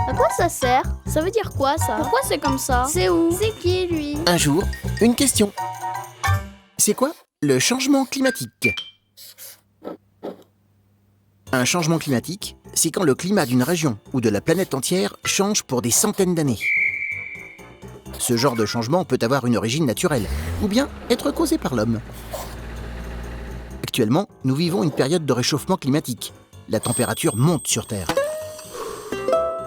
À quoi ça sert? Ça veut dire quoi ça? Pourquoi c'est comme ça? C'est où? C'est qui lui? Un jour, une question. C'est quoi le changement climatique? Un changement climatique, c'est quand le climat d'une région ou de la planète entière change pour des centaines d'années. Ce genre de changement peut avoir une origine naturelle, ou bien être causé par l'homme. Actuellement, nous vivons une période de réchauffement climatique. La température monte sur Terre.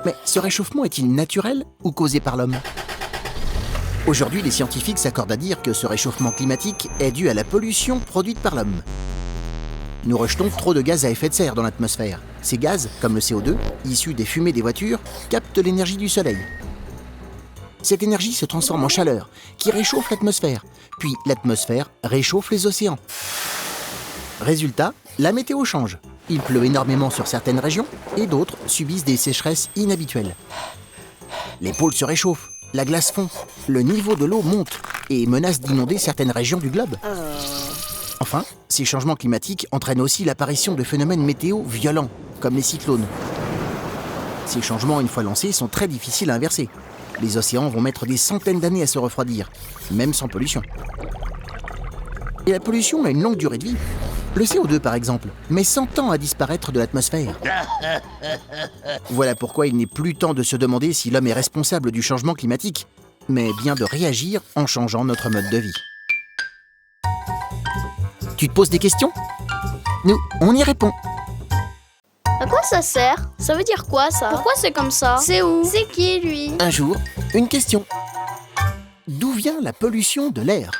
Mais ce réchauffement est-il naturel ou causé par l'homme? Aujourd'hui, les scientifiques s'accordent à dire que ce réchauffement climatique est dû à la pollution produite par l'homme. Nous rejetons trop de gaz à effet de serre dans l'atmosphère. Ces gaz, comme le CO2, issus des fumées des voitures, captent l'énergie du soleil. Cette énergie se transforme en chaleur, qui réchauffe l'atmosphère. Puis l'atmosphère réchauffe les océans. Résultat, la météo change. Il pleut énormément sur certaines régions et d'autres subissent des sécheresses inhabituelles. Les pôles se réchauffent, la glace fond, le niveau de l'eau monte et menace d'inonder certaines régions du globe. Enfin, ces changements climatiques entraînent aussi l'apparition de phénomènes météo violents, comme les cyclones. Ces changements, une fois lancés, sont très difficiles à inverser. Les océans vont mettre des centaines d'années à se refroidir, même sans pollution. Et la pollution a une longue durée de vie. Le CO2, par exemple, met 100 ans à disparaître de l'atmosphère. Voilà pourquoi il n'est plus temps de se demander si l'homme est responsable du changement climatique, mais bien de réagir en changeant notre mode de vie. Tu te poses des questions? Nous, on y répond. À quoi ça sert? Ça veut dire quoi ça? Pourquoi c'est comme ça? C'est où? C'est qui lui? Un jour, une question. D'où vient la pollution de l'air?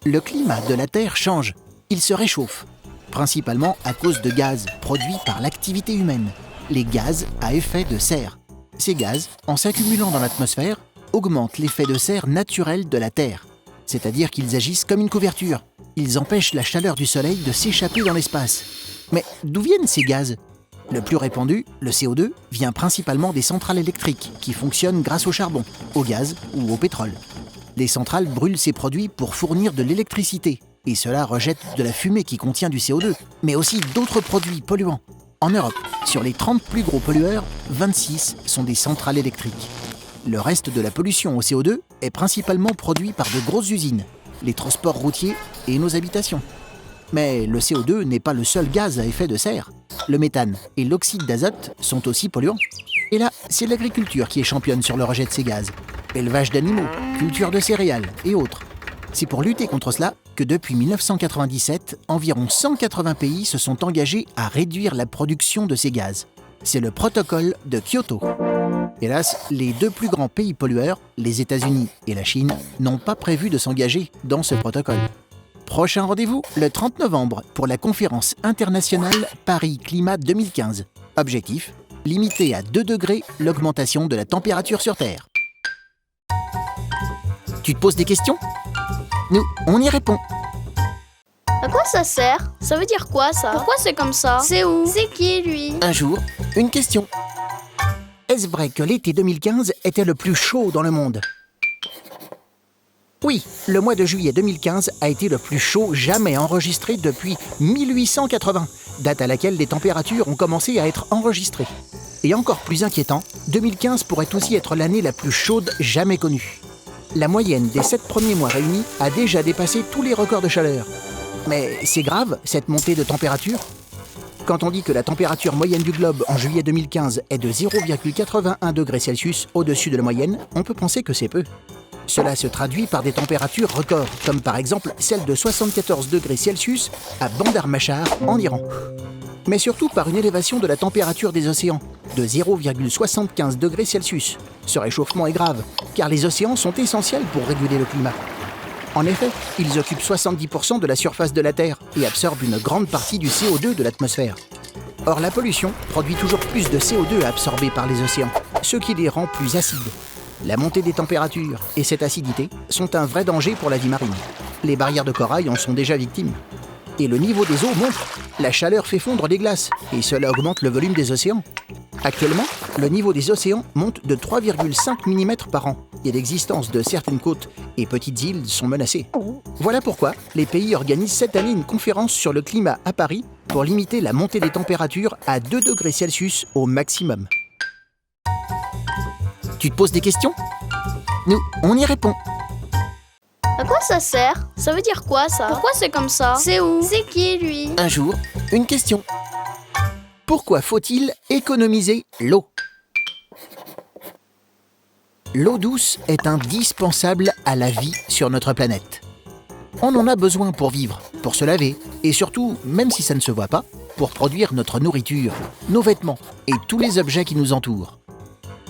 Le climat de la Terre change. Il se réchauffe, principalement à cause de gaz produits par l'activité humaine, les gaz à effet de serre. Ces gaz, en s'accumulant dans l'atmosphère, augmentent l'effet de serre naturel de la Terre, c'est-à-dire qu'ils agissent comme une couverture. Ils empêchent la chaleur du Soleil de s'échapper dans l'espace. Mais d'où viennent ces gaz? Le plus répandu, le CO2, vient principalement des centrales électriques qui fonctionnent grâce au charbon, au gaz ou au pétrole. Les centrales brûlent ces produits pour fournir de l'électricité, et cela rejette de la fumée qui contient du CO2, mais aussi d'autres produits polluants. En Europe, sur les 30 plus gros pollueurs, 26 sont des centrales électriques. Le reste de la pollution au CO2 est principalement produit par de grosses usines, les transports routiers et nos habitations. Mais le CO2 n'est pas le seul gaz à effet de serre. Le méthane et l'oxyde d'azote sont aussi polluants. Et là, c'est l'agriculture qui est championne sur le rejet de ces gaz. Élevage d'animaux, culture de céréales et autres. C'est pour lutter contre cela que depuis 1997, environ 180 pays se sont engagés à réduire la production de ces gaz. C'est le protocole de Kyoto. Hélas, les deux plus grands pays pollueurs, les États-Unis et la Chine, n'ont pas prévu de s'engager dans ce protocole. Prochain rendez-vous, le 30 novembre, pour la conférence internationale Paris Climat 2015. Objectif, limiter à 2 degrés l'augmentation de la température sur Terre. Tu te poses des questions? Nous, on y répond. À quoi ça sert? Ça veut dire quoi ça? Pourquoi c'est comme ça? C'est où? C'est qui lui? Un jour, une question. Est-ce vrai que l'été 2015 était le plus chaud dans le monde? Oui, le mois de juillet 2015 a été le plus chaud jamais enregistré depuis 1880, date à laquelle les températures ont commencé à être enregistrées. Et encore plus inquiétant, 2015 pourrait aussi être l'année la plus chaude jamais connue. La moyenne des 7 premiers mois réunis a déjà dépassé tous les records de chaleur. Mais c'est grave, cette montée de température? Quand on dit que la température moyenne du globe en juillet 2015 est de 0,81 degrés Celsius au-dessus de la moyenne, on peut penser que c'est peu. Cela se traduit par des températures records, comme par exemple celle de 74 degrés Celsius à Bandar Machar, en Iran. Mais surtout par une élévation de la température des océans, de 0,75 degrés Celsius. Ce réchauffement est grave, car les océans sont essentiels pour réguler le climat. En effet, ils occupent 70% de la surface de la Terre et absorbent une grande partie du CO2 de l'atmosphère. Or, la pollution produit toujours plus de CO2 absorbé par les océans, ce qui les rend plus acides. La montée des températures et cette acidité sont un vrai danger pour la vie marine. Les barrières de corail en sont déjà victimes. Et le niveau des eaux monte. La chaleur fait fondre les glaces et cela augmente le volume des océans. Actuellement, le niveau des océans monte de 3,5 mm par an et l'existence de certaines côtes et petites îles sont menacées. Voilà pourquoi les pays organisent cette année une conférence sur le climat à Paris pour limiter la montée des températures à 2 degrés Celsius au maximum. Tu te poses des questions? Nous, on y répond. À quoi ça sert? Ça veut dire quoi ça? Pourquoi c'est comme ça? C'est où? C'est qui lui? Un jour, une question. Pourquoi faut-il économiser l'eau? L'eau douce est indispensable à la vie sur notre planète. On en a besoin pour vivre, pour se laver, et surtout, même si ça ne se voit pas, pour produire notre nourriture, nos vêtements et tous les objets qui nous entourent.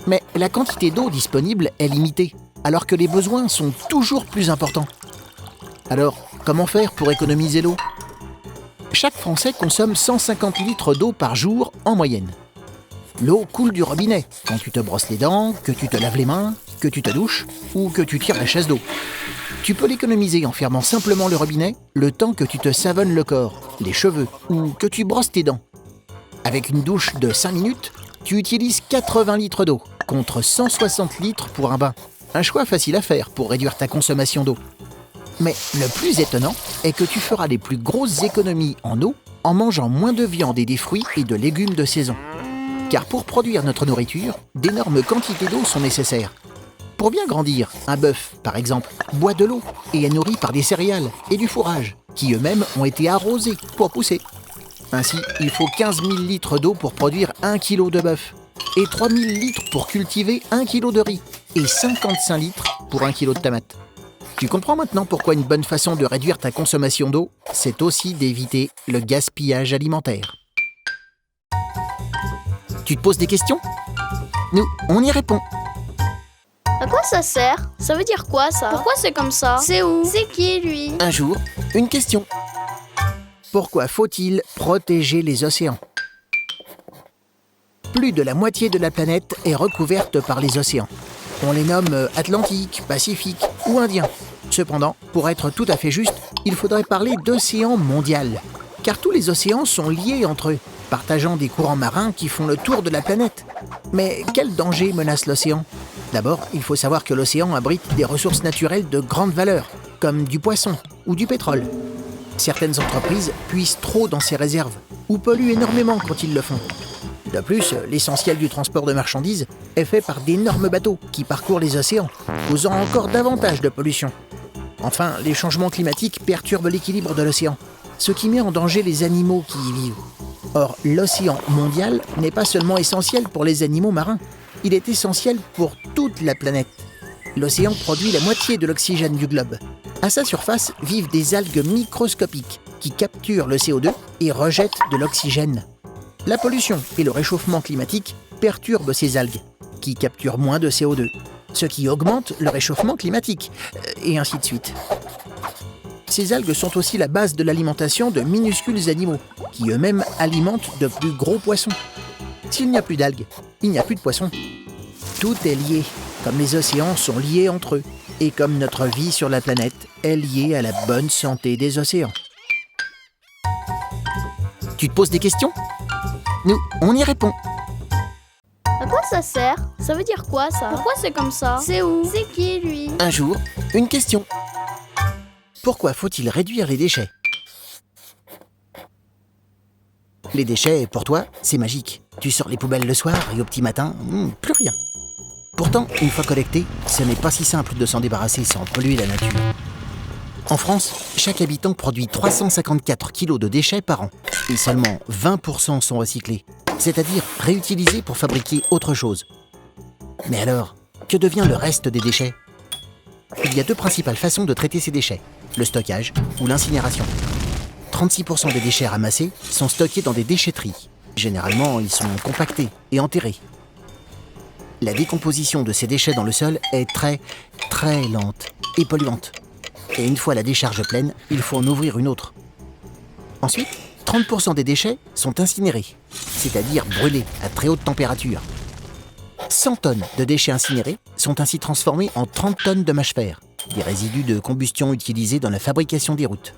Mais la quantité d'eau disponible est limitée, alors que les besoins sont toujours plus importants. Alors, comment faire pour économiser l'eau? Chaque Français consomme 150 litres d'eau par jour en moyenne. L'eau coule du robinet quand tu te brosses les dents, que tu te laves les mains, que tu te douches ou que tu tires la chasse d'eau. Tu peux l'économiser en fermant simplement le robinet le temps que tu te savonnes le corps, les cheveux ou que tu brosses tes dents. Avec une douche de 5 minutes, tu utilises 80 litres d'eau contre 160 litres pour un bain. Un choix facile à faire pour réduire ta consommation d'eau. Mais le plus étonnant est que tu feras les plus grosses économies en eau en mangeant moins de viande et des fruits et de légumes de saison. Car pour produire notre nourriture, d'énormes quantités d'eau sont nécessaires. Pour bien grandir, un bœuf, par exemple, boit de l'eau et est nourri par des céréales et du fourrage, qui eux-mêmes ont été arrosés pour pousser. Ainsi, il faut 15 000 litres d'eau pour produire 1 kg de bœuf, et 3 000 litres pour cultiver 1 kg de riz, et 55 litres pour 1 kg de tomates. Tu comprends maintenant pourquoi une bonne façon de réduire ta consommation d'eau, c'est aussi d'éviter le gaspillage alimentaire. Tu te poses des questions? Nous, on y répond. À quoi ça sert? Ça veut dire quoi ça? Pourquoi c'est comme ça? C'est où? C'est qui lui? Un jour, une question. Pourquoi faut-il protéger les océans? Plus de la moitié de la planète est recouverte par les océans. On les nomme Atlantique, Pacifique ou Indien. Cependant, pour être tout à fait juste, il faudrait parler d'océan mondial. Car tous les océans sont liés entre eux, partageant des courants marins qui font le tour de la planète. Mais quel danger menace l'océan? D'abord, il faut savoir que l'océan abrite des ressources naturelles de grande valeur, comme du poisson ou du pétrole. Certaines entreprises puisent trop dans ces réserves, ou polluent énormément quand ils le font. De plus, l'essentiel du transport de marchandises est fait par d'énormes bateaux qui parcourent les océans, causant encore davantage de pollution. Enfin, les changements climatiques perturbent l'équilibre de l'océan, ce qui met en danger les animaux qui y vivent. Or, l'océan mondial n'est pas seulement essentiel pour les animaux marins, il est essentiel pour toute la planète. L'océan produit la moitié de l'oxygène du globe. À sa surface vivent des algues microscopiques qui capturent le CO2 et rejettent de l'oxygène. La pollution et le réchauffement climatique perturbent ces algues, qui capturent moins de CO2, ce qui augmente le réchauffement climatique, et ainsi de suite. Ces algues sont aussi la base de l'alimentation de minuscules animaux, qui eux-mêmes alimentent de plus gros poissons. S'il n'y a plus d'algues, il n'y a plus de poissons. Tout est lié, comme les océans sont liés entre eux, et comme notre vie sur la planète est liée à la bonne santé des océans. Tu te poses des questions? Nous, on y répond. À quoi ça sert? Ça veut dire quoi ça? Pourquoi c'est comme ça? C'est où? C'est qui lui? Un jour, une question. Pourquoi faut-il réduire les déchets? Les déchets, pour toi, c'est magique. Tu sors les poubelles le soir et au petit matin, plus rien. Pourtant, une fois collectés, ce n'est pas si simple de s'en débarrasser sans polluer la nature. En France, chaque habitant produit 354 kg de déchets par an. Et seulement 20% sont recyclés, c'est-à-dire réutilisés pour fabriquer autre chose. Mais alors, que devient le reste des déchets? Il y a deux principales façons de traiter ces déchets, le stockage ou l'incinération. 36% des déchets ramassés sont stockés dans des déchetteries. Généralement, ils sont compactés et enterrés. La décomposition de ces déchets dans le sol est très lente et polluante. Et une fois la décharge pleine, il faut en ouvrir une autre. Ensuite, 30% des déchets sont incinérés, c'est-à-dire brûlés à très haute température. 100 tonnes de déchets incinérés sont ainsi transformés en 30 tonnes de mâche-fer, des résidus de combustion utilisés dans la fabrication des routes.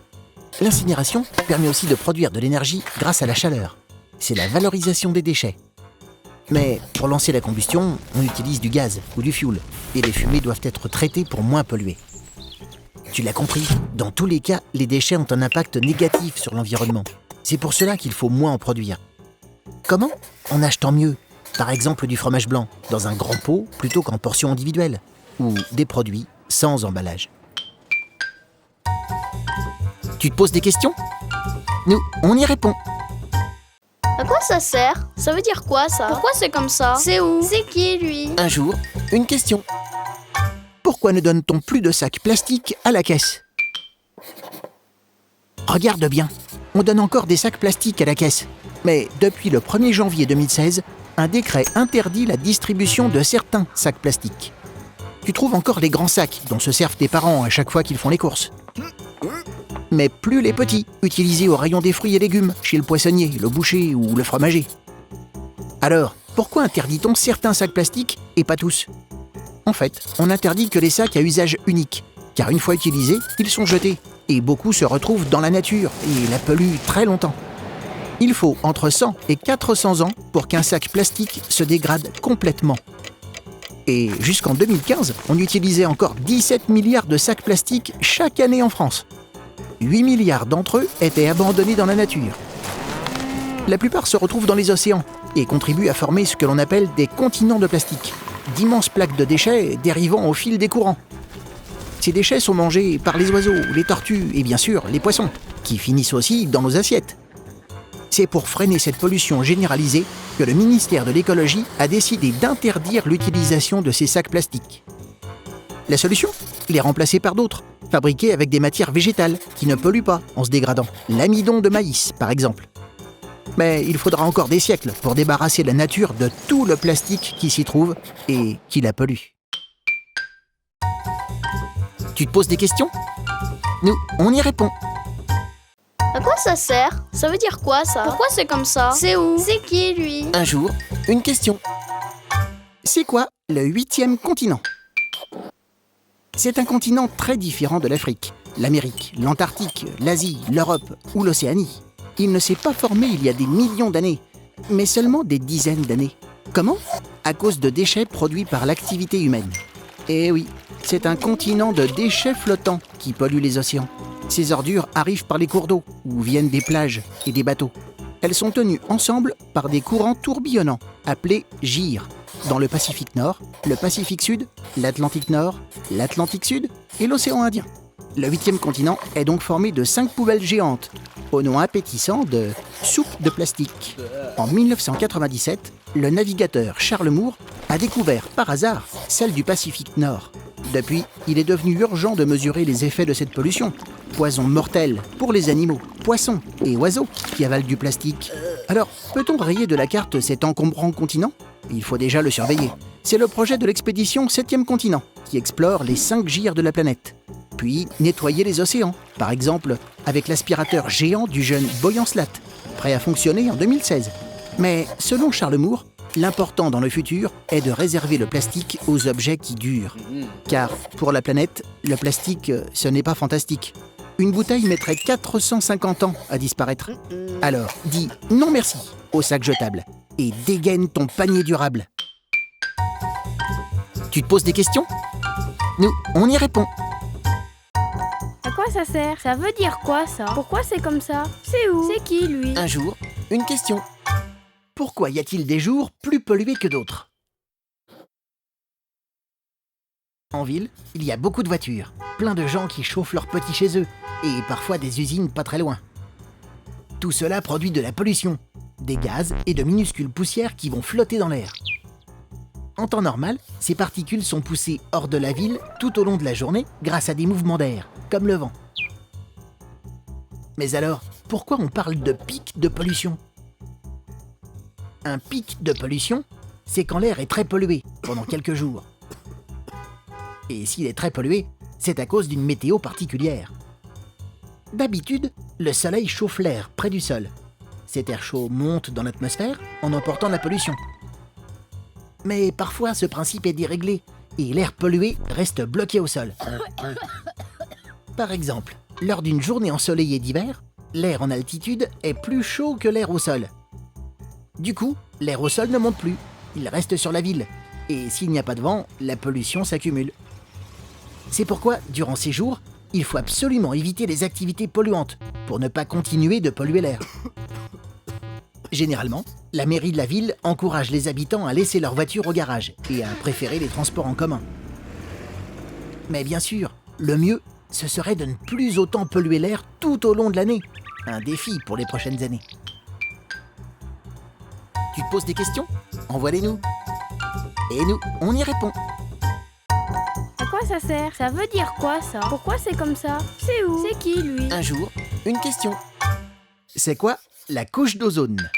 L'incinération permet aussi de produire de l'énergie grâce à la chaleur. C'est la valorisation des déchets. Mais pour lancer la combustion, on utilise du gaz ou du fioul, et les fumées doivent être traitées pour moins polluer. Tu l'as compris, dans tous les cas, les déchets ont un impact négatif sur l'environnement. C'est pour cela qu'il faut moins en produire. Comment? En achetant mieux, Par exemple du fromage blanc, dans un grand pot plutôt qu'en portions individuelles. Ou des produits sans emballage. Tu te poses des questions? Nous, on y répond. À quoi ça sert? Ça veut dire quoi ça? Pourquoi c'est comme ça? C'est où? C'est qui lui? Un jour, une question. Pourquoi ne donne-t-on plus de sacs plastiques à la caisse? Regarde bien, on donne encore des sacs plastiques à la caisse. Mais depuis le 1er janvier 2016, un décret interdit la distribution de certains sacs plastiques. Tu trouves encore les grands sacs dont se servent tes parents à chaque fois qu'ils font les courses. Mais plus les petits, utilisés au rayon des fruits et légumes, chez le poissonnier, le boucher ou le fromager. Alors, pourquoi interdit-on certains sacs plastiques et pas tous? En fait, on interdit que les sacs à usage unique, car une fois utilisés, ils sont jetés, et beaucoup se retrouvent dans la nature et la polluent très longtemps. Il faut entre 100 et 400 ans pour qu'un sac plastique se dégrade complètement. Et jusqu'en 2015, on utilisait encore 17 milliards de sacs plastiques chaque année en France. 8 milliards d'entre eux étaient abandonnés dans la nature. La plupart se retrouvent dans les océans et contribuent à former ce que l'on appelle des continents de plastique, d'immenses plaques de déchets dérivant au fil des courants. Ces déchets sont mangés par les oiseaux, les tortues et bien sûr les poissons, qui finissent aussi dans nos assiettes. C'est pour freiner cette pollution généralisée que le ministère de l'écologie a décidé d'interdire l'utilisation de ces sacs plastiques. La solution? Les remplacer par d'autres, fabriqués avec des matières végétales qui ne polluent pas en se dégradant. L'amidon de maïs, par exemple. Mais il faudra encore des siècles pour débarrasser la nature de tout le plastique qui s'y trouve et qui la pollue. Tu te poses des questions? Nous, on y répond. À quoi ça sert? Ça veut dire quoi ça? Pourquoi c'est comme ça? C'est où? C'est qui lui? Un jour, une question. C'est quoi le 8e continent? C'est un continent très différent de l'Afrique, l'Amérique, l'Antarctique, l'Asie, l'Europe ou l'Océanie. Il ne s'est pas formé il y a des millions d'années, mais seulement des dizaines d'années. Comment? À cause de déchets produits par l'activité humaine. Eh oui, c'est un continent de déchets flottants qui pollue les océans. Ces ordures arrivent par les cours d'eau ou viennent des plages et des bateaux. Elles sont tenues ensemble par des courants tourbillonnants, appelés gyres, dans le Pacifique Nord, le Pacifique Sud, l'Atlantique Nord, l'Atlantique Sud et l'océan Indien. Le 8e continent est donc formé de 5 poubelles géantes, au nom appétissant de soupe de plastique. En 1997, le navigateur Charles Moore a découvert par hasard celle du Pacifique Nord. Depuis, il est devenu urgent de mesurer les effets de cette pollution. Poison mortel pour les animaux, poissons et oiseaux qui avalent du plastique. Alors, peut-on rayer de la carte cet encombrant continent? Il faut déjà le surveiller. C'est le projet de l'expédition 7e continent, qui explore les 5 gyres de la planète. Puis, nettoyer les océans, par exemple avec l'aspirateur géant du jeune Boyan Slat, prêt à fonctionner en 2016. Mais selon Charles Moore, l'important dans le futur est de réserver le plastique aux objets qui durent. Car pour la planète, le plastique, ce n'est pas fantastique. Une bouteille mettrait 450 ans à disparaître. Alors, dis non merci au sac jetable et dégaine ton panier durable. Tu te poses des questions? Nous, on y répond. À quoi ça sert? Ça veut dire quoi ça? Pourquoi c'est comme ça? C'est où? C'est qui lui? Un jour, une question. Pourquoi y a-t-il des jours plus pollués que d'autres? En ville, il y a beaucoup de voitures, plein de gens qui chauffent leurs petits chez eux, et parfois des usines pas très loin. Tout cela produit de la pollution, des gaz et de minuscules poussières qui vont flotter dans l'air. En temps normal, ces particules sont poussées hors de la ville tout au long de la journée grâce à des mouvements d'air, comme le vent. Mais alors, pourquoi on parle de pic de pollution? Un pic de pollution, c'est quand l'air est très pollué pendant quelques jours. Et s'il est très pollué, c'est à cause d'une météo particulière. D'habitude, le soleil chauffe l'air près du sol. Cet air chaud monte dans l'atmosphère en emportant la pollution. Mais parfois, ce principe est déréglé et l'air pollué reste bloqué au sol. Par exemple, lors d'une journée ensoleillée d'hiver, l'air en altitude est plus chaud que l'air au sol. Du coup, l'air au sol ne monte plus, il reste sur la ville. Et s'il n'y a pas de vent, la pollution s'accumule. C'est pourquoi, durant ces jours, il faut absolument éviter les activités polluantes pour ne pas continuer de polluer l'air. Généralement, la mairie de la ville encourage les habitants à laisser leur voiture au garage et à préférer les transports en commun. Mais bien sûr, le mieux, ce serait de ne plus autant polluer l'air tout au long de l'année. Un défi pour les prochaines années. Tu te poses des questions? Envoie-les-nous. Et nous, on y répond. À quoi ça sert? Ça veut dire quoi ça? Pourquoi c'est comme ça? C'est où? C'est qui lui? Un jour, une question. C'est quoi la couche d'ozone?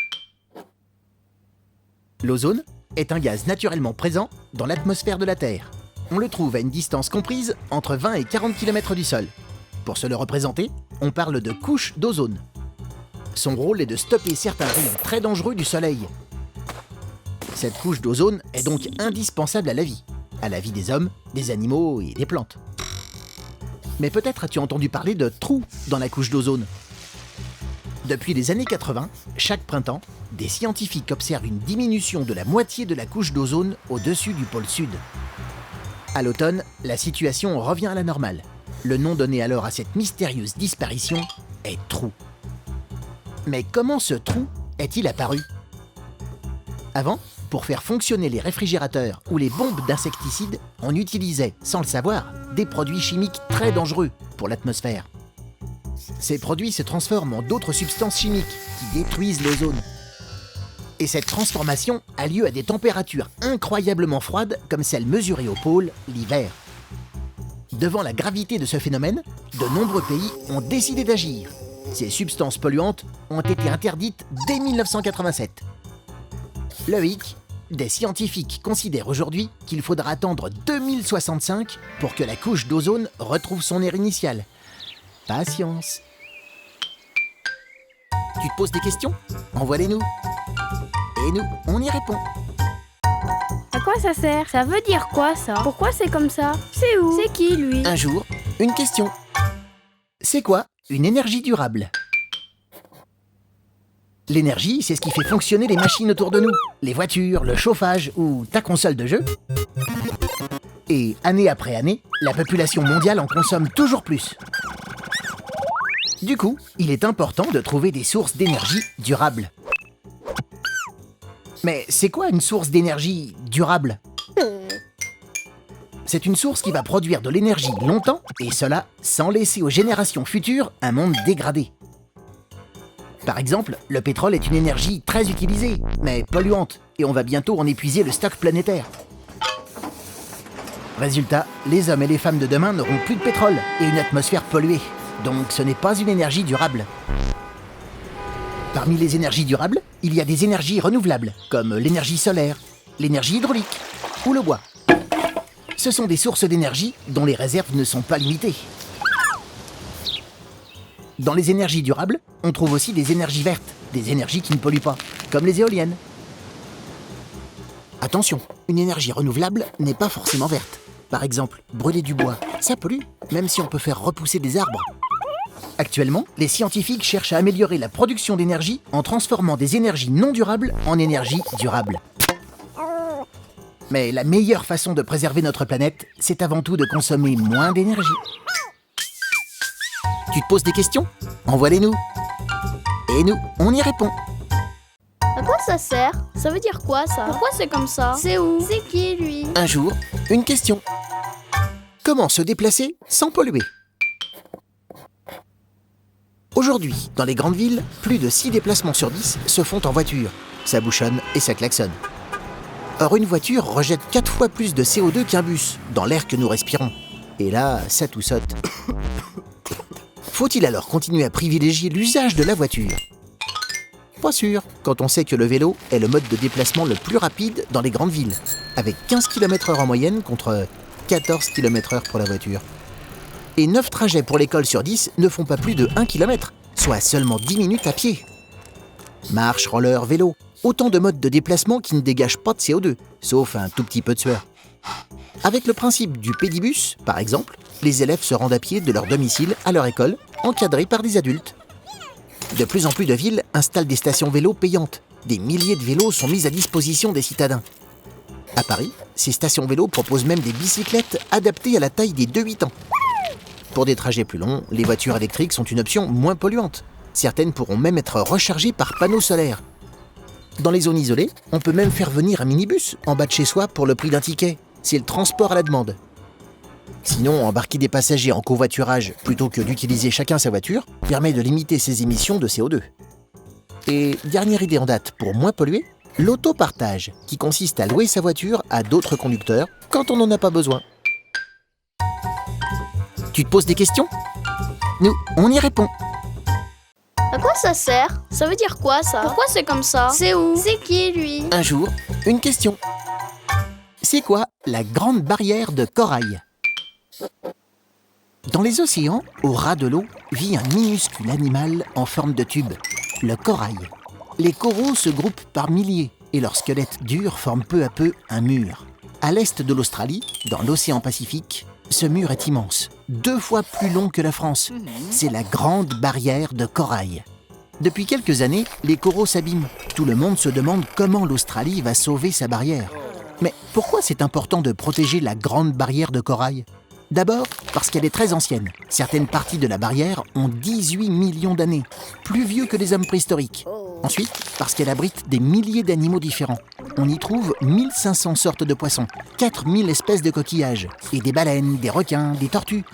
L'ozone est un gaz naturellement présent dans l'atmosphère de la Terre. On le trouve à une distance comprise entre 20 et 40 km du sol. Pour se le représenter, on parle de couche d'ozone. Son rôle est de stopper certains rayons très dangereux du Soleil. Cette couche d'ozone est donc indispensable à la vie des hommes, des animaux et des plantes. Mais peut-être as-tu entendu parler de trous dans la couche d'ozone. Depuis les années 80, chaque printemps, des scientifiques observent une diminution de la moitié de la couche d'ozone au-dessus du pôle sud. À l'automne, la situation revient à la normale. Le nom donné alors à cette mystérieuse disparition est trou. Mais comment ce trou est-il apparu? Avant, pour faire fonctionner les réfrigérateurs ou les bombes d'insecticides, on utilisait, sans le savoir, des produits chimiques très dangereux pour l'atmosphère. Ces produits se transforment en d'autres substances chimiques qui détruisent l'ozone. Et cette transformation a lieu à des températures incroyablement froides comme celles mesurées au pôle l'hiver. Devant la gravité de ce phénomène, de nombreux pays ont décidé d'agir. Ces substances polluantes ont été interdites dès 1987. Le hic, des scientifiques considèrent aujourd'hui qu'il faudra attendre 2065 pour que la couche d'ozone retrouve son aire initiale. Patience. Tu te poses des questions? Envoie-les-nous. Et nous, on y répond. À quoi ça sert? Ça veut dire quoi ça? Pourquoi c'est comme ça? C'est où? C'est qui lui? Un jour, une question. C'est quoi une énergie durable? L'énergie, c'est ce qui fait fonctionner les machines autour de nous, les voitures, le chauffage ou ta console de jeu. Et année après année, la population mondiale en consomme toujours plus. Du coup, il est important de trouver des sources d'énergie durables. Mais c'est quoi une source d'énergie durable? C'est une source qui va produire de l'énergie longtemps, et cela sans laisser aux générations futures un monde dégradé. Par exemple, le pétrole est une énergie très utilisée, mais polluante, et on va bientôt en épuiser le stock planétaire. Résultat, les hommes et les femmes de demain n'auront plus de pétrole et une atmosphère polluée, donc ce n'est pas une énergie durable. Parmi les énergies durables, il y a des énergies renouvelables, comme l'énergie solaire, l'énergie hydraulique ou le bois. Ce sont des sources d'énergie dont les réserves ne sont pas limitées. Dans les énergies durables, on trouve aussi des énergies vertes, des énergies qui ne polluent pas, comme les éoliennes. Attention, une énergie renouvelable n'est pas forcément verte. Par exemple, brûler du bois, ça pollue, même si on peut faire repousser des arbres. Actuellement, les scientifiques cherchent à améliorer la production d'énergie en transformant des énergies non durables en énergies durables. Mais la meilleure façon de préserver notre planète, c'est avant tout de consommer moins d'énergie. Tu te poses des questions? Envoie-les-nous. Et nous, on y répond. À quoi ça sert? Ça veut dire quoi ça? Pourquoi c'est comme ça? C'est où? C'est qui lui? Un jour, une question. Comment se déplacer sans polluer? Aujourd'hui, dans les grandes villes, plus de 6 déplacements sur 10 se font en voiture. Ça bouchonne et ça klaxonne. Or, une voiture rejette 4 fois plus de CO2 qu'un bus dans l'air que nous respirons. Et là, ça tout saute. Faut-il alors continuer à privilégier l'usage de la voiture? Pas sûr, quand on sait que le vélo est le mode de déplacement le plus rapide dans les grandes villes, avec 15 km/h en moyenne contre 14 km/h pour la voiture. Et 9 trajets pour l'école sur 10 ne font pas plus de 1 km, soit seulement 10 minutes à pied. Marche, roller, vélo, autant de modes de déplacement qui ne dégagent pas de CO2, sauf un tout petit peu de sueur. Avec le principe du pédibus, par exemple, les élèves se rendent à pied de leur domicile à leur école, encadrés par des adultes. De plus en plus de villes installent des stations vélo payantes. Des milliers de vélos sont mis à disposition des citadins. À Paris, ces stations vélo proposent même des bicyclettes adaptées à la taille des 2-8 ans. Pour des trajets plus longs, les voitures électriques sont une option moins polluante. Certaines pourront même être rechargées par panneaux solaires. Dans les zones isolées, on peut même faire venir un minibus en bas de chez soi pour le prix d'un ticket. C'est le transport à la demande. Sinon, embarquer des passagers en covoiturage plutôt que d'utiliser chacun sa voiture permet de limiter ses émissions de CO2. Et dernière idée en date pour moins polluer, l'autopartage, qui consiste à louer sa voiture à d'autres conducteurs quand on n'en a pas besoin. Tu te poses des questions? Nous, on y répond. À quoi ça sert? Ça veut dire quoi ça? Pourquoi c'est comme ça? C'est où? C'est qui lui? Un jour, une question. C'est quoi la grande barrière de corail? Dans les océans, au ras de l'eau, vit un minuscule animal en forme de tube, le corail. Les coraux se groupent par milliers et leurs squelettes durs forment peu à peu un mur. À l'est de l'Australie, dans l'océan Pacifique, ce mur est immense, 2 fois plus long que la France. C'est la grande barrière de corail. Depuis quelques années, les coraux s'abîment. Tout le monde se demande comment l'Australie va sauver sa barrière. Mais pourquoi c'est important de protéger la grande barrière de corail? D'abord, parce qu'elle est très ancienne. Certaines parties de la barrière ont 18 millions d'années, plus vieux que les hommes préhistoriques. Ensuite, parce qu'elle abrite des milliers d'animaux différents. On y trouve 1500 sortes de poissons, 4000 espèces de coquillages, et des baleines, des requins, des tortues.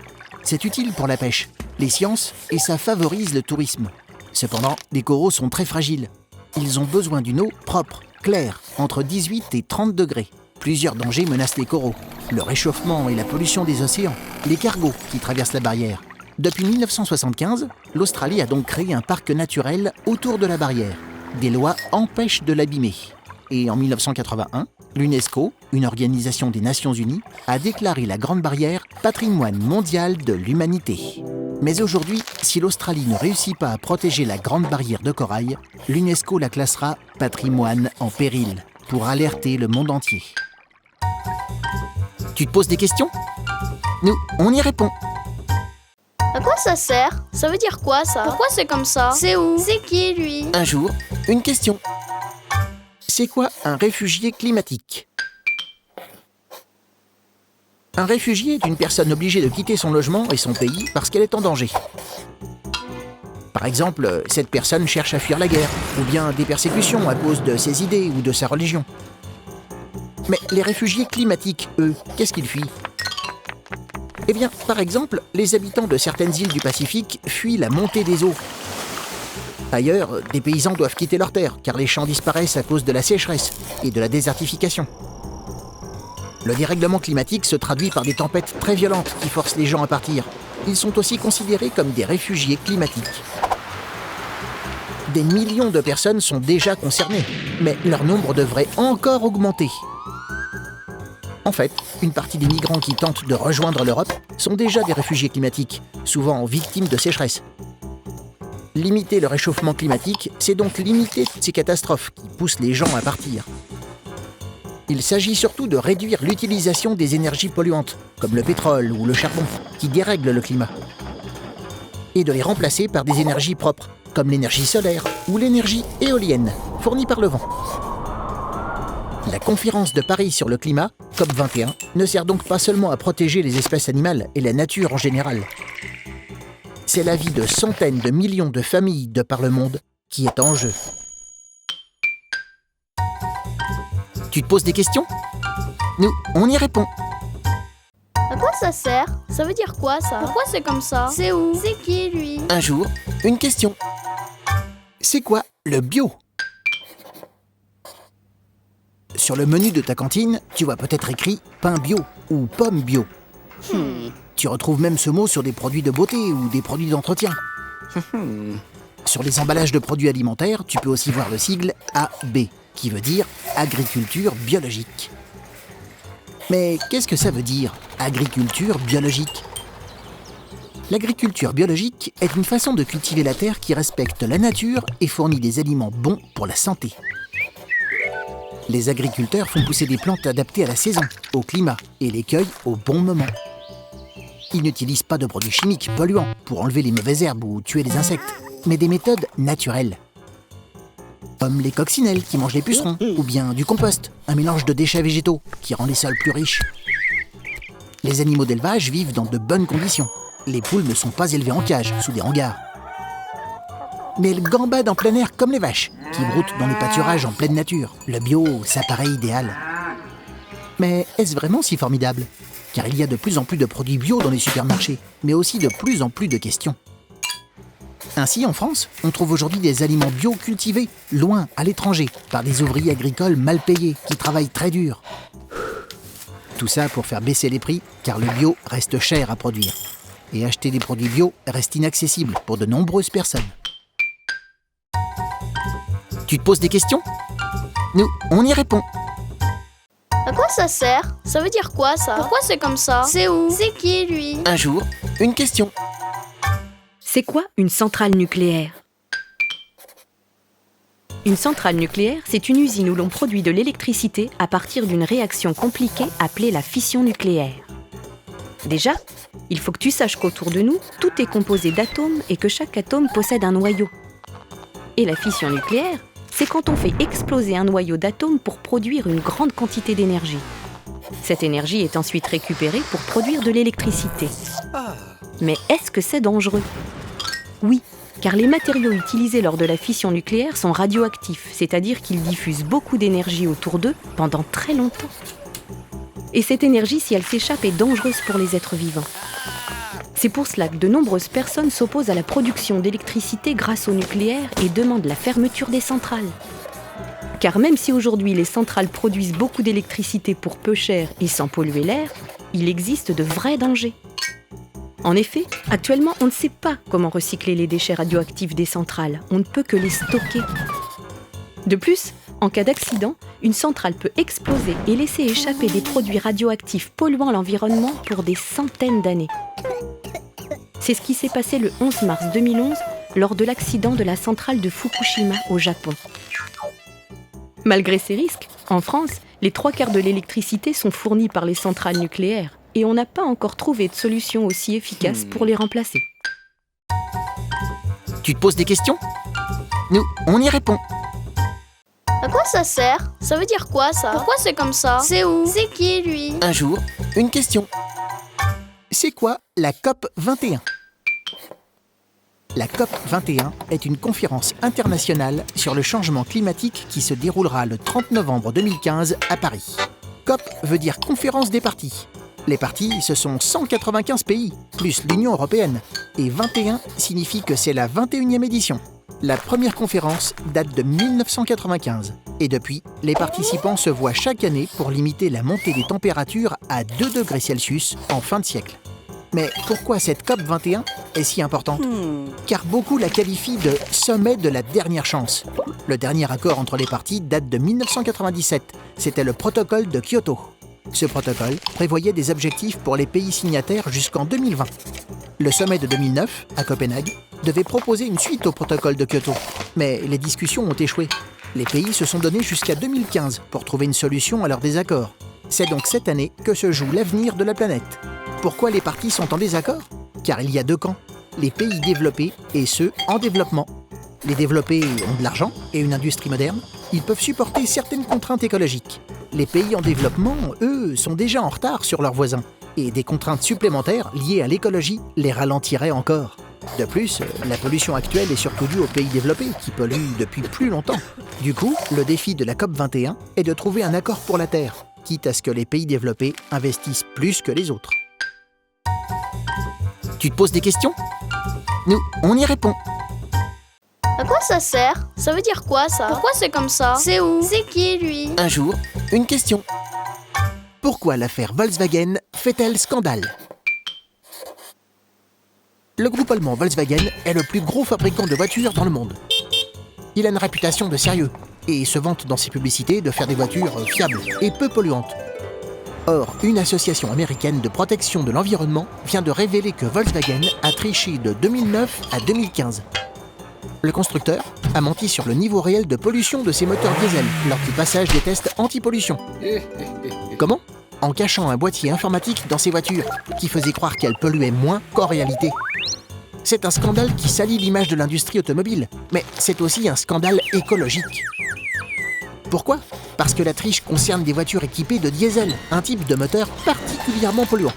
C'est utile pour la pêche, les sciences, et ça favorise le tourisme. Cependant, les coraux sont très fragiles. Ils ont besoin d'une eau propre, claire, entre 18 et 30 degrés. Plusieurs dangers menacent les coraux. Le réchauffement et la pollution des océans, les cargos qui traversent la barrière. Depuis 1975, l'Australie a donc créé un parc naturel autour de la barrière. Des lois empêchent de l'abîmer. Et en 1981, l'UNESCO, une organisation des Nations Unies, a déclaré la Grande Barrière patrimoine mondial de l'humanité. Mais aujourd'hui, si l'Australie ne réussit pas à protéger la Grande Barrière de corail, l'UNESCO la classera patrimoine en péril pour alerter le monde entier. Tu te poses des questions? Nous, on y répond. À quoi ça sert? Ça veut dire quoi ça? Pourquoi c'est comme ça? C'est où? C'est qui lui? Un jour, une question. C'est quoi un réfugié climatique? Un réfugié est une personne obligée de quitter son logement et son pays parce qu'elle est en danger. Par exemple, cette personne cherche à fuir la guerre, ou bien des persécutions à cause de ses idées ou de sa religion. Mais les réfugiés climatiques, eux, qu'est-ce qu'ils fuient? Eh bien, par exemple, les habitants de certaines îles du Pacifique fuient la montée des eaux. Ailleurs, des paysans doivent quitter leurs terres, car les champs disparaissent à cause de la sécheresse et de la désertification. Le dérèglement climatique se traduit par des tempêtes très violentes qui forcent les gens à partir. Ils sont aussi considérés comme des réfugiés climatiques. Des millions de personnes sont déjà concernées, mais leur nombre devrait encore augmenter. En fait, une partie des migrants qui tentent de rejoindre l'Europe sont déjà des réfugiés climatiques, souvent victimes de sécheresse. Limiter le réchauffement climatique, c'est donc limiter ces catastrophes qui poussent les gens à partir. Il s'agit surtout de réduire l'utilisation des énergies polluantes, comme le pétrole ou le charbon, qui dérèglent le climat, et de les remplacer par des énergies propres, comme l'énergie solaire ou l'énergie éolienne, fournie par le vent. La conférence de Paris sur le climat, COP21, ne sert donc pas seulement à protéger les espèces animales et la nature en général. C'est la vie de centaines de millions de familles de par le monde qui est en jeu. Tu te poses des questions? Nous, on y répond. À quoi ça sert? Ça veut dire quoi ça? Pourquoi c'est comme ça? C'est où? C'est qui lui? Un jour, une question. C'est quoi le bio? Sur le menu de ta cantine, tu vois peut-être écrit pain bio ou pomme bio. Tu retrouves même ce mot sur des produits de beauté ou des produits d'entretien. Sur les emballages de produits alimentaires, tu peux aussi voir le sigle AB, qui veut dire agriculture biologique. Mais qu'est-ce que ça veut dire, agriculture biologique? L'agriculture biologique est une façon de cultiver la terre qui respecte la nature et fournit des aliments bons pour la santé. Les agriculteurs font pousser des plantes adaptées à la saison, au climat, et les cueillent au bon moment. Ils n'utilisent pas de produits chimiques polluants pour enlever les mauvaises herbes ou tuer les insectes, mais des méthodes naturelles. Comme les coccinelles qui mangent les pucerons, ou bien du compost, un mélange de déchets végétaux qui rend les sols plus riches. Les animaux d'élevage vivent dans de bonnes conditions. Les poules ne sont pas élevées en cage, sous des hangars. mais elles gambadent en plein air comme les vaches, qui broutent dans les pâturages en pleine nature. Le bio, ça paraît idéal. Mais est-ce vraiment si formidable ? Car il y a de plus en plus de produits bio dans les supermarchés, mais aussi de plus en plus de questions. Ainsi, en France, on trouve aujourd'hui des aliments bio cultivés, loin, à l'étranger, par des ouvriers agricoles mal payés, qui travaillent très dur. Tout ça pour faire baisser les prix, car le bio reste cher à produire. Et acheter des produits bio reste inaccessible pour de nombreuses personnes. Tu te poses des questions ? Nous, on y répond. À quoi ça sert? Ça veut dire quoi ça? Pourquoi c'est comme ça? C'est où? C'est qui lui? Un jour, une question. C'est quoi une centrale nucléaire ? Une centrale nucléaire, c'est une usine où l'on produit de l'électricité à partir d'une réaction compliquée appelée la fission nucléaire. Déjà, il faut que tu saches qu'autour de nous, tout est composé d'atomes et que chaque atome possède un noyau. Et la fission nucléaire, c'est quand on fait exploser un noyau d'atomes pour produire une grande quantité d'énergie. Cette énergie est ensuite récupérée pour produire de l'électricité. Mais est-ce que c'est dangereux ? Oui, car les matériaux utilisés lors de la fission nucléaire sont radioactifs, c'est-à-dire qu'ils diffusent beaucoup d'énergie autour d'eux pendant très longtemps. Et cette énergie, si elle s'échappe, est dangereuse pour les êtres vivants. C'est pour cela que de nombreuses personnes s'opposent à la production d'électricité grâce au nucléaire et demandent la fermeture des centrales. Car même si aujourd'hui les centrales produisent beaucoup d'électricité pour peu cher et sans polluer l'air, il existe de vrais dangers. En effet, actuellement, on ne sait pas comment recycler les déchets radioactifs des centrales. On ne peut que les stocker. De plus, en cas d'accident, une centrale peut exploser et laisser échapper des produits radioactifs polluant l'environnement pour des centaines d'années. C'est ce qui s'est passé le 11 mars 2011 lors de l'accident de la centrale de Fukushima au Japon. Malgré ces risques, en France, les 3/4 de l'électricité sont fournis par les centrales nucléaires et on n'a pas encore trouvé de solution aussi efficace pour les remplacer. Tu te poses des questions ? Nous, on y répond. À quoi ça sert? Ça veut dire quoi ça? Pourquoi c'est comme ça? C'est où? C'est qui lui? Un jour, une question. C'est quoi la COP 21 ? La COP 21 est une conférence internationale sur le changement climatique qui se déroulera le 30 novembre 2015 à Paris. COP veut dire conférence des parties. Les parties, ce sont 195 pays, plus l'Union européenne. Et 21 signifie que c'est la 21e édition. La première conférence date de 1995. Et depuis, les participants se voient chaque année pour limiter la montée des températures à 2 degrés Celsius en fin de siècle. Mais pourquoi cette COP 21 est si importante ? Car beaucoup la qualifient de sommet de la dernière chance. Le dernier accord entre les parties date de 1997. C'était le protocole de Kyoto. Ce protocole prévoyait des objectifs pour les pays signataires jusqu'en 2020. Le sommet de 2009, à Copenhague, devait proposer une suite au protocole de Kyoto. Mais les discussions ont échoué. Les pays se sont donnés jusqu'à 2015 pour trouver une solution à leur désaccord. C'est donc cette année que se joue l'avenir de la planète. Pourquoi les parties sont en désaccord ? Car il y a deux camps, les pays développés et ceux en développement. Les développés ont de l'argent et une industrie moderne. Ils peuvent supporter certaines contraintes écologiques. Les pays en développement, eux, sont déjà en retard sur leurs voisins. Et des contraintes supplémentaires liées à l'écologie les ralentiraient encore. De plus, la pollution actuelle est surtout due aux pays développés qui polluent depuis plus longtemps. Du coup, le défi de la COP 21 est de trouver un accord pour la Terre, quitte à ce que les pays développés investissent plus que les autres. Tu te poses des questions ? Nous, on y répond. À quoi ça sert? Ça veut dire quoi ça? Pourquoi c'est comme ça? C'est où? C'est qui lui? Un jour, une question. Pourquoi l'affaire Volkswagen fait-elle scandale ? Le groupe allemand Volkswagen est le plus gros fabricant de voitures dans le monde. Il a une réputation de sérieux et se vante dans ses publicités de faire des voitures fiables et peu polluantes. Or, une association américaine de protection de l'environnement vient de révéler que Volkswagen a triché de 2009 à 2015. Le constructeur a menti sur le niveau réel de pollution de ses moteurs diesel lors du passage des tests anti-pollution. Comment ? En cachant un boîtier informatique dans ses voitures qui faisait croire qu'elles polluaient moins qu'en réalité. C'est un scandale qui salit l'image de l'industrie automobile, mais c'est aussi un scandale écologique. Pourquoi ? Parce que la triche concerne des voitures équipées de diesel, un type de moteur particulièrement polluant.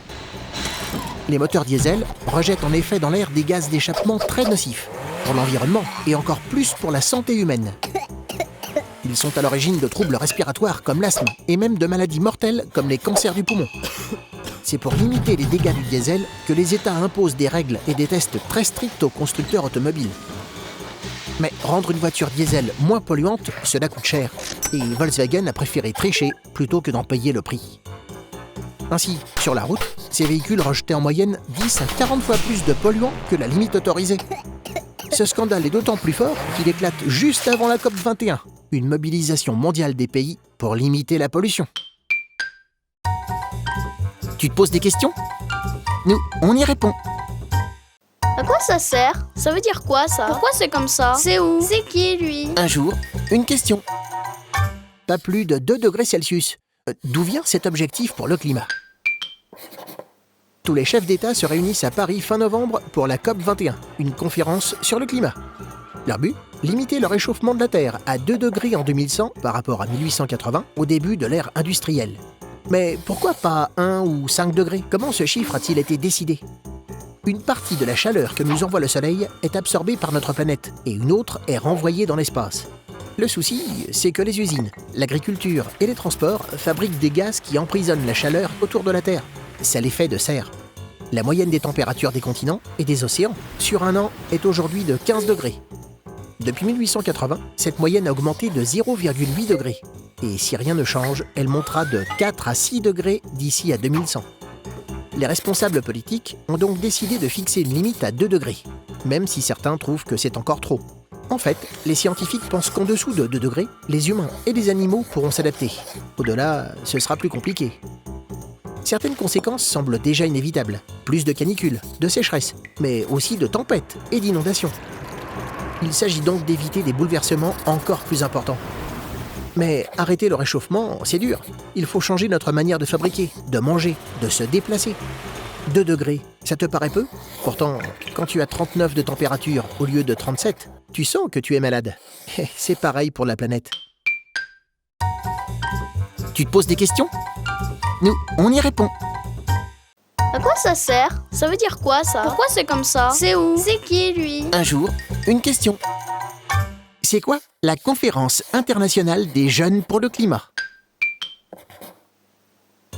Les moteurs diesel rejettent en effet dans l'air des gaz d'échappement très nocifs. pour l'environnement et encore plus pour la santé humaine. Ils sont à l'origine de troubles respiratoires comme l'asthme et même de maladies mortelles comme les cancers du poumon. C'est pour limiter les dégâts du diesel que les États imposent des règles et des tests très stricts aux constructeurs automobiles. Mais rendre une voiture diesel moins polluante, cela coûte cher. Et Volkswagen a préféré tricher plutôt que d'en payer le prix. Ainsi, sur la route, ces véhicules rejetaient en moyenne 10 à 40 fois plus de polluants que la limite autorisée. Ce scandale est d'autant plus fort qu'il éclate juste avant la COP21, une mobilisation mondiale des pays pour limiter la pollution. Tu te poses des questions? Nous, on y répond. À quoi ça sert? Ça veut dire quoi ça? Pourquoi c'est comme ça? C'est où? C'est qui lui? Un jour, une question. Pas plus de 2 degrés Celsius. D'où vient cet objectif pour le climat? Tous les chefs d'État se réunissent à Paris fin novembre pour la COP21, une conférence sur le climat. Leur but? Limiter le réchauffement de la Terre à 2 degrés en 2100 par rapport à 1880, au début de l'ère industrielle. Mais pourquoi pas 1 ou 5 degrés? Comment ce chiffre a-t-il été décidé? Une partie de la chaleur que nous envoie le Soleil est absorbée par notre planète et une autre est renvoyée dans l'espace. Le souci, c'est que les usines, l'agriculture et les transports fabriquent des gaz qui emprisonnent la chaleur autour de la Terre. C'est l'effet de serre. La moyenne des températures des continents et des océans sur un an est aujourd'hui de 15 degrés. Depuis 1880, cette moyenne a augmenté de 0,8 degrés. Et si rien ne change, elle montera de 4 à 6 degrés d'ici à 2100. Les responsables politiques ont donc décidé de fixer une limite à 2 degrés, même si certains trouvent que c'est encore trop. En fait, les scientifiques pensent qu'en dessous de 2 degrés, les humains et les animaux pourront s'adapter. Au-delà, ce sera plus compliqué. Certaines conséquences semblent déjà inévitables. Plus de canicules, de sécheresses, mais aussi de tempêtes et d'inondations. Il s'agit donc d'éviter des bouleversements encore plus importants. Mais arrêter le réchauffement, c'est dur. Il faut changer notre manière de fabriquer, de manger, de se déplacer. 2 degrés, ça te paraît peu? Pourtant, quand tu as 39 de température au lieu de 37, tu sens que tu es malade. C'est pareil pour la planète. Tu te poses des questions? Nous, on y répond. À quoi ça sert? Ça veut dire quoi ça? Pourquoi c'est comme ça? C'est où? C'est qui lui? Un jour, une question. C'est quoi la Conférence internationale des jeunes pour le climat?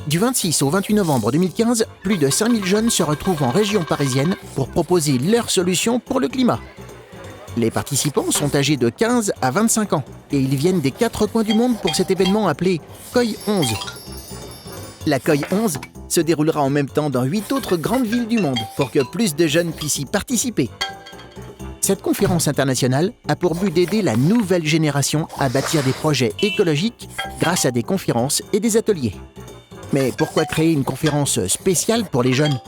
Du 26 au 28 novembre 2015, plus de 5000 jeunes se retrouvent en région parisienne pour proposer leurs solutions pour le climat. Les participants sont âgés de 15 à 25 ans et ils viennent des 4 coins du monde pour cet événement appelé COI 11. La COI 11 se déroulera en même temps dans 8 autres grandes villes du monde pour que plus de jeunes puissent y participer. Cette conférence internationale a pour but d'aider la nouvelle génération à bâtir des projets écologiques grâce à des conférences et des ateliers. Mais pourquoi créer une conférence spéciale pour les jeunes?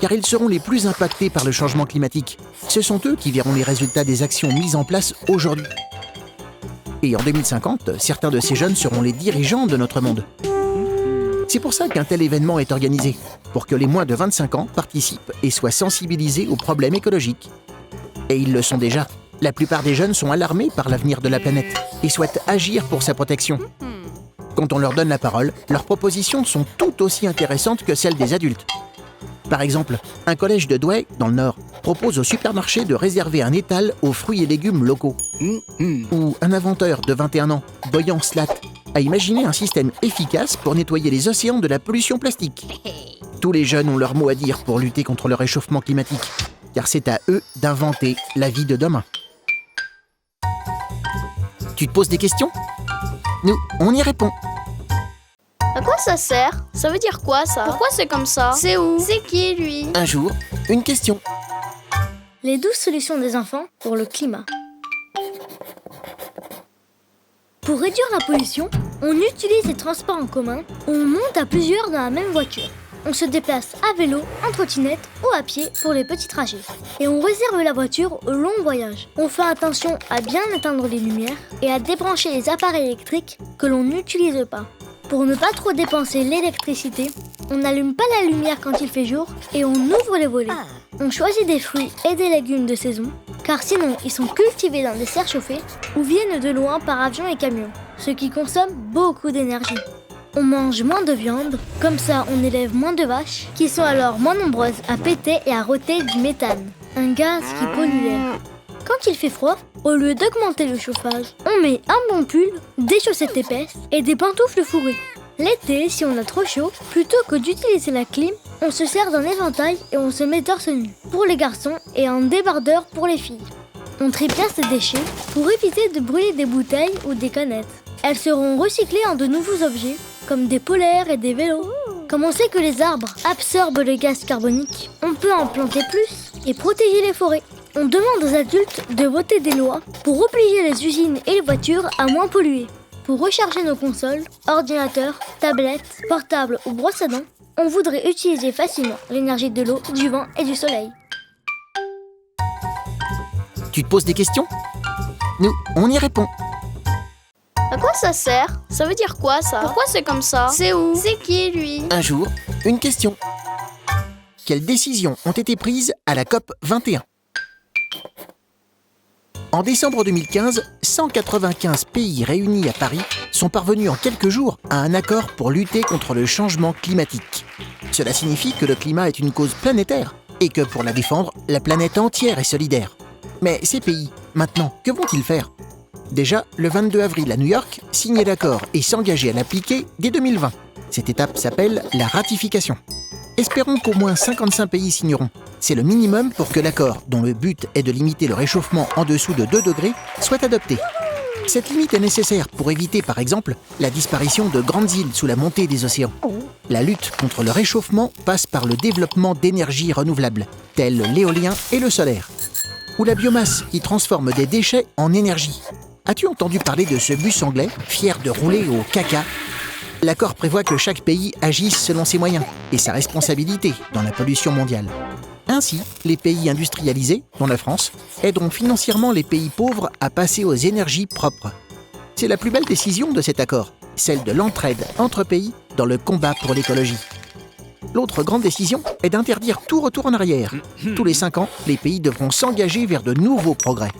Car ils seront les plus impactés par le changement climatique. Ce sont eux qui verront les résultats des actions mises en place aujourd'hui. Et en 2050, certains de ces jeunes seront les dirigeants de notre monde. C'est pour ça qu'un tel événement est organisé, pour que les moins de 25 ans participent et soient sensibilisés aux problèmes écologiques. Et ils le sont déjà. La plupart des jeunes sont alarmés par l'avenir de la planète et souhaitent agir pour sa protection. Quand on leur donne la parole, leurs propositions sont tout aussi intéressantes que celles des adultes. Par exemple, un collège de Douai, dans le Nord, propose aux supermarchés de réserver un étal aux fruits et légumes locaux. Ou un inventeur de 21 ans, Boyan Slat, a imaginé un système efficace pour nettoyer les océans de la pollution plastique. Tous les jeunes ont leur mot à dire pour lutter contre le réchauffement climatique, car c'est à eux d'inventer la vie de demain. Tu te poses des questions? Nous, on y répond. À quoi ça sert? Ça veut dire quoi ça? Pourquoi c'est comme ça? C'est où? C'est qui lui? Un jour, une question. Les 12 solutions des enfants pour le climat. Pour réduire la pollution, on utilise les transports en commun, on monte à plusieurs dans la même voiture. On se déplace à vélo, en trottinette ou à pied pour les petits trajets. Et on réserve la voiture au long voyage. On fait attention à bien éteindre les lumières et à débrancher les appareils électriques que l'on n'utilise pas. Pour ne pas trop dépenser l'électricité, on n'allume pas la lumière quand il fait jour et on ouvre les volets. On choisit des fruits et des légumes de saison, car sinon ils sont cultivés dans des serres chauffées ou viennent de loin par avion et camion, ce qui consomme beaucoup d'énergie. On mange moins de viande, comme ça on élève moins de vaches, qui sont alors moins nombreuses à péter et à rôter du méthane, un gaz qui pollue l'air. Quand il fait froid, au lieu d'augmenter le chauffage, on met un bon pull, des chaussettes épaisses et des pantoufles fourrées. L'été, si on a trop chaud, plutôt que d'utiliser la clim, on se sert d'un éventail et on se met torse nu pour les garçons et un débardeur pour les filles. On trie bien ces déchets pour éviter de brûler des bouteilles ou des canettes. Elles seront recyclées en de nouveaux objets, comme des polaires et des vélos. Comme on sait que les arbres absorbent le gaz carbonique, on peut en planter plus et protéger les forêts. On demande aux adultes de voter des lois pour obliger les usines et les voitures à moins polluer. Pour recharger nos consoles, ordinateurs, tablettes, portables ou brosses à dents, on voudrait utiliser facilement l'énergie de l'eau, du vent et du soleil. Tu te poses des questions? Nous, on y répond. À quoi ça sert? Ça veut dire quoi ça? Pourquoi c'est comme ça? C'est où? C'est qui lui? Un jour, une question. Quelles décisions ont été prises à la COP 21? En décembre 2015, 195 pays réunis à Paris sont parvenus en quelques jours à un accord pour lutter contre le changement climatique. Cela signifie que le climat est une cause planétaire et que pour la défendre, la planète entière est solidaire. Mais ces pays, maintenant, que vont-ils faire? Déjà, le 22 avril à New York, signer l'accord et s'engager à l'appliquer dès 2020. Cette étape s'appelle la ratification. Espérons qu'au moins 55 pays signeront. C'est le minimum pour que l'accord, dont le but est de limiter le réchauffement en dessous de 2 degrés, soit adopté. Cette limite est nécessaire pour éviter, par exemple, la disparition de grandes îles sous la montée des océans. La lutte contre le réchauffement passe par le développement d'énergies renouvelables, telles l'éolien et le solaire, ou la biomasse qui transforme des déchets en énergie. As-tu entendu parler de ce bus anglais, fier de rouler au caca? L'accord prévoit que chaque pays agisse selon ses moyens et sa responsabilité dans la pollution mondiale. Ainsi, les pays industrialisés, dont la France, aideront financièrement les pays pauvres à passer aux énergies propres. C'est la plus belle décision de cet accord, celle de l'entraide entre pays dans le combat pour l'écologie. L'autre grande décision est d'interdire tout retour en arrière. Tous les 5 ans, les pays devront s'engager vers de nouveaux progrès.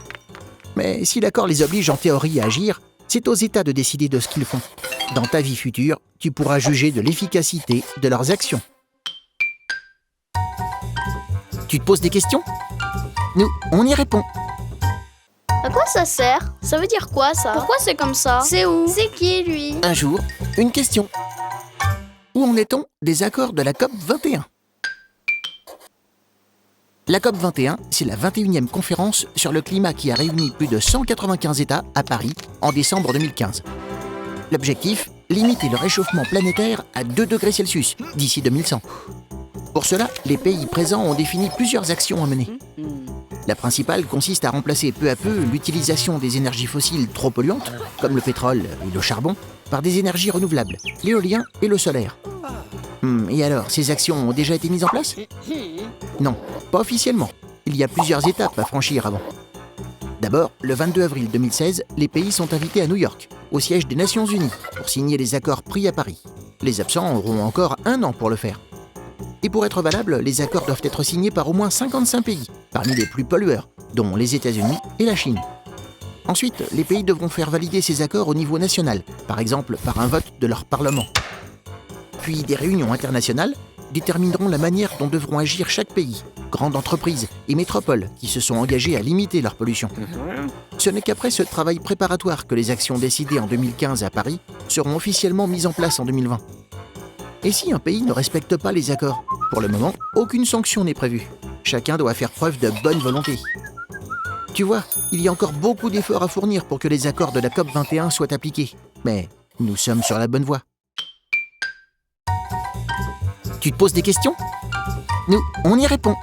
Mais si l'accord les oblige en théorie à agir, c'est aux États de décider de ce qu'ils font. Dans ta vie future, tu pourras juger de l'efficacité de leurs actions. Tu te poses des questions? Nous, on y répond. À quoi ça sert? Ça veut dire quoi ça? Pourquoi c'est comme ça? C'est où? C'est qui lui? Un jour, une question. Où en est-on des accords de la COP 21? La COP 21, c'est la 21e conférence sur le climat qui a réuni plus de 195 États à Paris en décembre 2015. L'objectif, limiter le réchauffement planétaire à 2 degrés Celsius d'ici 2100. Pour cela, les pays présents ont défini plusieurs actions à mener. La principale consiste à remplacer peu à peu l'utilisation des énergies fossiles trop polluantes, comme le pétrole et le charbon, par des énergies renouvelables, l'éolien et le solaire. Et alors, ces actions ont déjà été mises en place? Non, pas officiellement. Il y a plusieurs étapes à franchir avant. D'abord, le 22 avril 2016, les pays sont invités à New York, au siège des Nations Unies, pour signer les accords pris à Paris. Les absents auront encore 1 an pour le faire. Et pour être valables, les accords doivent être signés par au moins 55 pays, parmi les plus pollueurs, dont les États-Unis et la Chine. Ensuite, les pays devront faire valider ces accords au niveau national, par exemple par un vote de leur Parlement. Puis des réunions internationales détermineront la manière dont devront agir chaque pays, grandes entreprises et métropoles qui se sont engagées à limiter leur pollution. Ce n'est qu'après ce travail préparatoire que les actions décidées en 2015 à Paris seront officiellement mises en place en 2020. Et si un pays ne respecte pas les accords? Pour le moment, aucune sanction n'est prévue. Chacun doit faire preuve de bonne volonté. Tu vois, il y a encore beaucoup d'efforts à fournir pour que les accords de la COP 21 soient appliqués. Mais nous sommes sur la bonne voie. Tu te poses des questions? Nous, on y répond.